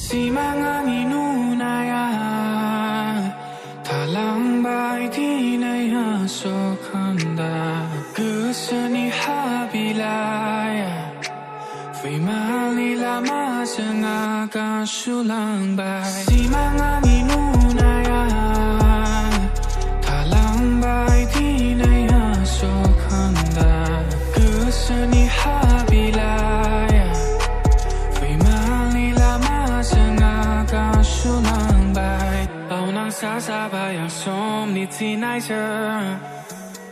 Simangangi nunaya Talang bai di naya sokanda Kusani habilaya Fimali lama sengaga sulang bai Simangangi nunaya Talang bai di naya sokanda Kusani habilaya Sa sa ba yang som ni ti nai che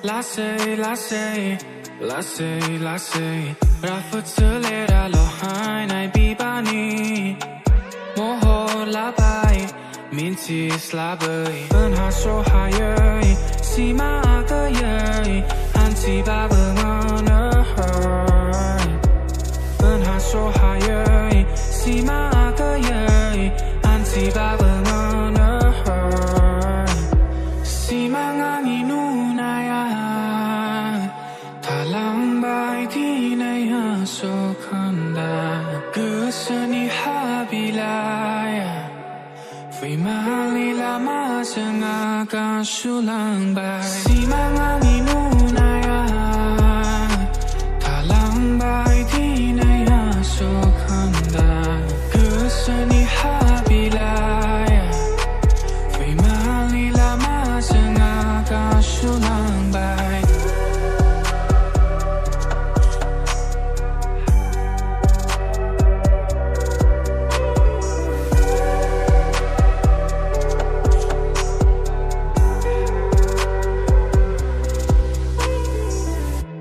la say la say la say la say ra fu tsu le ra lo hai nai bi ba ni mo ho la bai min chi sla bai ben ha so ha ye si ma ge ye an chi ba ba ma na hai ben ha so ha ye si ma ge ye an chi ba ba ma na Simangangi nunaya Talang bai di naya sokanda Kusani habilaya Fimali lama sengaga sulang bai Simangangi nunaya Talang bai di naya sokanda Kusani habilaya Fimali lama sengaga sulang bai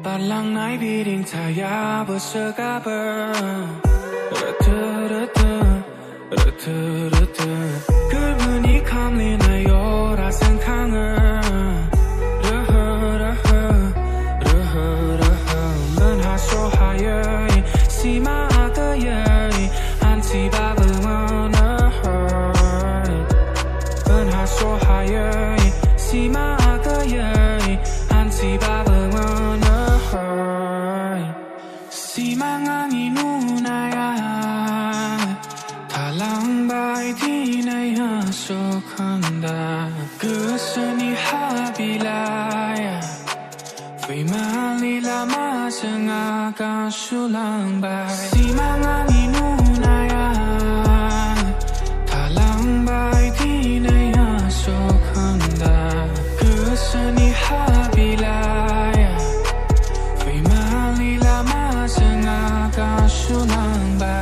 Palang nai biring cahaya bersegabar Rata-rata Rata-rata Gerbunyi kamli nayo rasan kangen Raha-raha Raha-raha Menha sohayai Sima agayai Anti baba manahai Menha sohayai Sima agayai Anti baba manahai Simangangi nunaya Talang bai di naya sokanda Kusani habilaya Fimali lama sengaga sulang bai Simangangi nunaya Talang bai di naya sokanda Kusani habilaya Fimali lama sengaga sulang bai